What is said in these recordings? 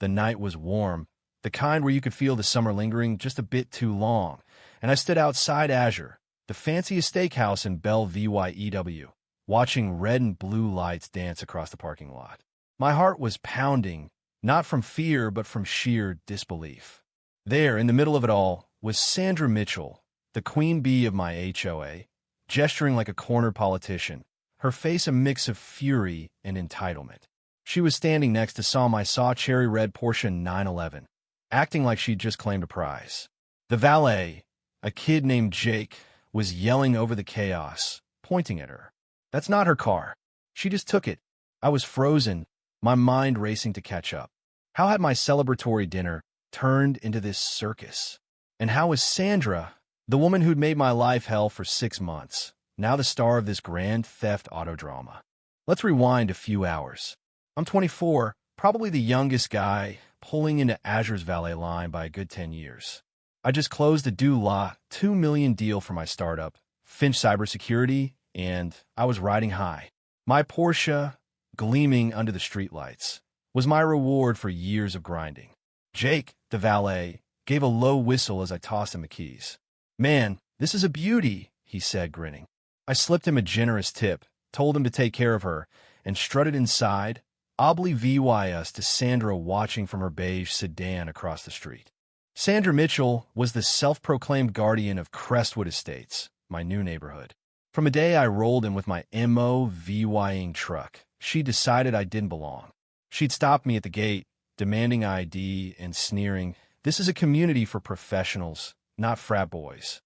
The night was warm, the kind where you could feel the summer lingering just a bit too long, and I stood outside Azure, the fanciest steakhouse in Belle Vyew, watching red and blue lights dance across the parking lot. My heart was pounding, not from fear but from sheer disbelief. There, in the middle of it all, was Sandra Mitchell, the queen bee of my HOA, gesturing like a corner politician, her face a mix of fury and entitlement. She was standing next to my cherry red Porsche 911, acting like she'd just claimed a prize. The valet, a kid named Jake, was yelling over the chaos, pointing at her. That's not her car. She just took it. I was frozen, my mind racing to catch up. How had my celebratory dinner turned into this circus? And how was Sandra, the woman who'd made my life hell for 6 months, now the star of this grand theft auto drama? Let's rewind a few hours. I'm 24, probably the youngest guy, pulling into Azure's valet line by a good 10 years. I just closed a $2 million deal for my startup, Finch Cybersecurity, and I was riding high. My Porsche, gleaming under the streetlights, was my reward for years of grinding. Jake, the valet, gave a low whistle as I tossed him the keys. "Man, this is a beauty," he said, grinning. I slipped him a generous tip, told him to take care of her, and strutted inside, oblivious to Sandra watching from her beige sedan across the street. Sandra Mitchell was the self-proclaimed guardian of Crestwood Estates, my new neighborhood. From the day I rolled in with my MOVYing truck, she decided I didn't belong. She'd stop me at the gate, demanding ID and sneering, "This is a community for professionals, not frat boys."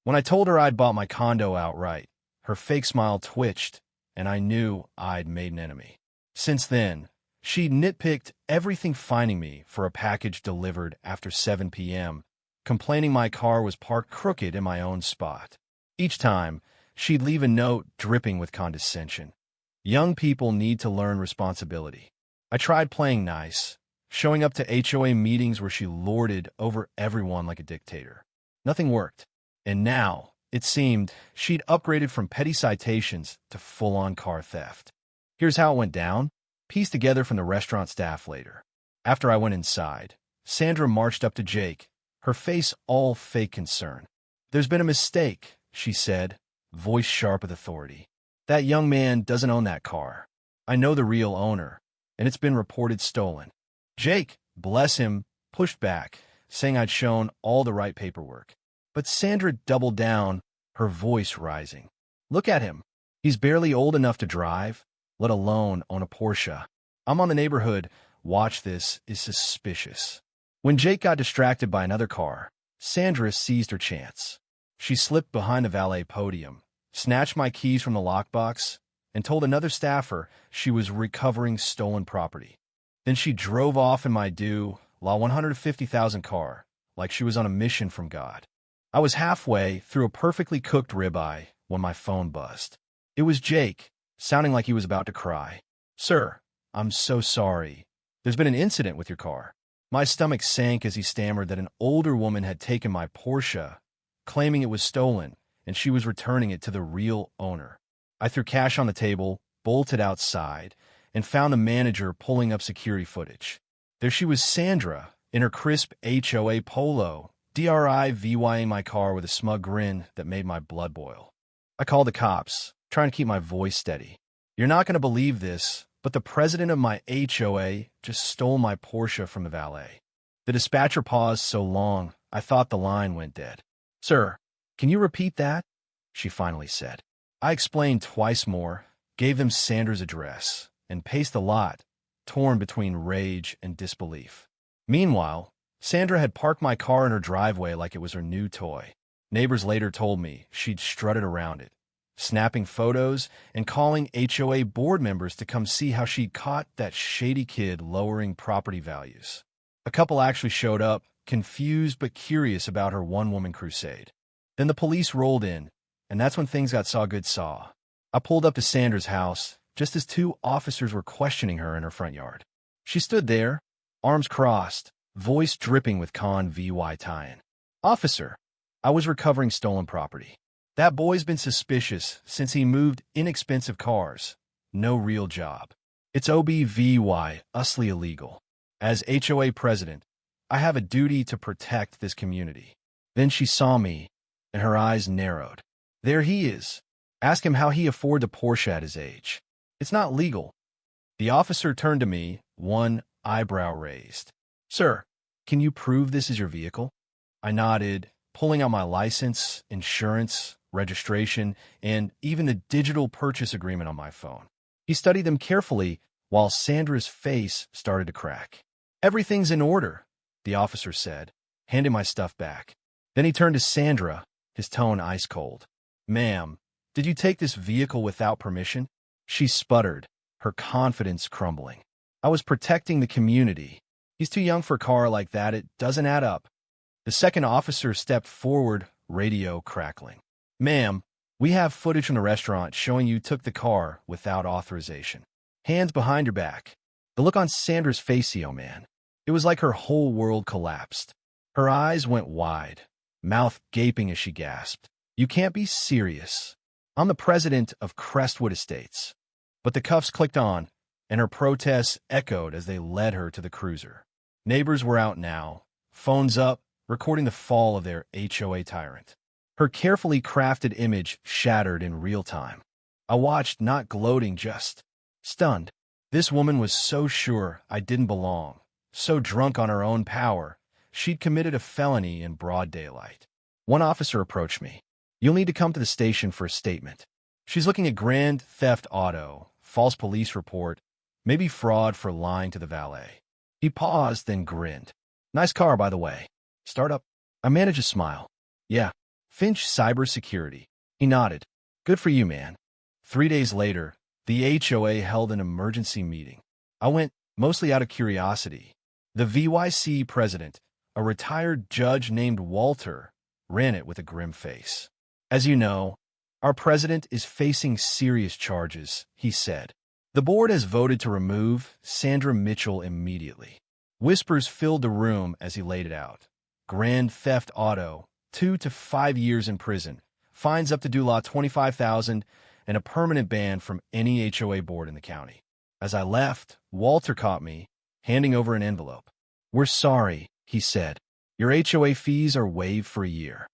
When I told her I'd bought my condo outright, her fake smile twitched, and I knew I'd made an enemy. Since then, she'd nitpicked everything finding me for a package delivered after 7 p.m., complaining my car was parked crooked in my own spot. Each time, she'd leave a note dripping with condescension. Young people need to learn responsibility. I tried playing nice, showing up to HOA meetings where she lorded over everyone like a dictator. Nothing worked. And now, it seemed, she'd upgraded from petty citations to full-on car theft. Here's how it went down, pieced together from the restaurant staff later. After I went inside, Sandra marched up to Jake, her face all fake concern. "There's been a mistake," she said, voice sharp with authority. "That young man doesn't own that car. I know the real owner, and it's been reported stolen." Jake, bless him, pushed back, saying I'd shown all the right paperwork. But Sandra doubled down, her voice rising. "Look at him. He's barely old enough to drive, let alone own a Porsche. I'm on the neighborhood. Watch this is suspicious." When Jake got distracted by another car, Sandra seized her chance. She slipped behind the valet podium, snatched my keys from the lockbox, and told another staffer she was recovering stolen property. Then she drove off in my $150,000 car, like she was on a mission from God. I was halfway through a perfectly cooked ribeye when my phone buzzed. It was Jake, sounding like he was about to cry. "Sir, I'm so sorry. There's been an incident with your car." My stomach sank as he stammered that an older woman had taken my Porsche, claiming it was stolen, and she was returning it to the real owner. I threw cash on the table, bolted outside, and found the manager pulling up security footage. There she was, Sandra, in her crisp HOA polo, driving my car with a smug grin that made my blood boil. I called the cops, trying to keep my voice steady. "You're not going to believe this, but the president of my HOA just stole my Porsche from the valet." The dispatcher paused so long, I thought the line went dead. "Sir, can you repeat that?" she finally said. I explained twice more, gave them Sandra's address, and paced the lot, torn between rage and disbelief. Meanwhile, Sandra had parked my car in her driveway like it was her new toy. Neighbors later told me she'd strutted around it, snapping photos and calling HOA board members to come see how she'd caught that shady kid lowering property values. A couple actually showed up, confused but curious about her one-woman crusade. Then the police rolled in, and that's when things got saw. I pulled up to Sandra's house, just as 2 officers were questioning her in her front yard. She stood there, arms crossed, voice dripping with convoy tie-in. "Officer, I was recovering stolen property. That boy's been suspicious since he moved inexpensive cars. No real job. It's obviously illegal." As HOA president, I have a duty to protect this community. Then she saw me, and her eyes narrowed. There he is. Ask him how he afforded a Porsche at his age. It's not legal. The officer turned to me, one eyebrow raised. Sir, can you prove this is your vehicle? I nodded, pulling out my license, insurance, registration, and even the digital purchase agreement on my phone. He studied them carefully while Sandra's face started to crack. Everything's in order, the officer said, handing my stuff back. Then he turned to Sandra, his tone ice cold. Ma'am, did you take this vehicle without permission? She sputtered, her confidence crumbling. I was protecting the community. He's too young for a car like that. It doesn't add up. The second officer stepped forward, radio crackling. Ma'am, we have footage from the restaurant showing you took the car without authorization. Hands behind your back. The look on Sandra's face, man. It was like her whole world collapsed. Her eyes went wide, mouth gaping as she gasped. You can't be serious. I'm the president of Crestwood Estates. But the cuffs clicked on, and her protests echoed as they led her to the cruiser. Neighbors were out now, phones up, recording the fall of their HOA tyrant. Her carefully crafted image shattered in real time. I watched, not gloating, just stunned. This woman was so sure I didn't belong, so drunk on her own power, she'd committed a felony in broad daylight. One officer approached me. You'll need to come to the station for a statement. She's looking at grand theft auto, false police report, maybe fraud for lying to the valet. He paused, then grinned. Nice car, by the way. Startup? I managed a smile. Yeah, Finch Cybersecurity. He nodded. Good for you, man. 3 days later, the HOA held an emergency meeting. I went, mostly out of curiosity. The VYC president, a retired judge named Walter, ran it with a grim face. As you know, our president is facing serious charges, he said. The board has voted to remove Sandra Mitchell immediately. Whispers filled the room as he laid it out. Grand theft auto, 2 to 5 years in prison, fines up to due law $25,000, and a permanent ban from any HOA board in the county. As I left, Walter caught me, handing over an envelope. We're sorry, he said. Your HOA fees are waived for a year.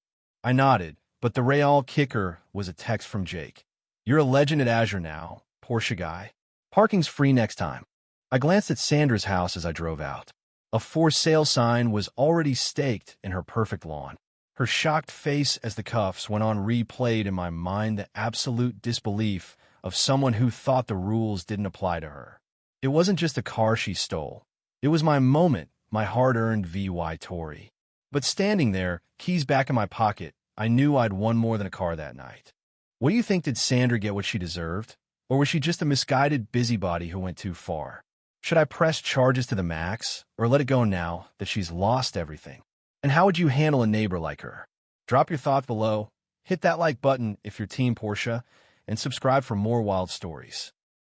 I nodded, but the real kicker was a text from Jake. You're a legend at Azure now, Porsche guy. Parking's free next time. I glanced at Sandra's house as I drove out. A for sale sign was already staked in her perfect lawn. Her shocked face as the cuffs went on replayed in my mind the absolute disbelief of someone who thought the rules didn't apply to her. It wasn't just a car she stole. It was my moment, my hard-earned VY Tory. But standing there, keys back in my pocket, I knew I'd won more than a car that night. What do you think, did Sandra get what she deserved? Or was she just a misguided busybody who went too far? Should I press charges to the max, or let it go now that she's lost everything? And how would you handle a neighbor like her? Drop your thought below, hit that like button if you're Team Porsche, and subscribe for more wild stories.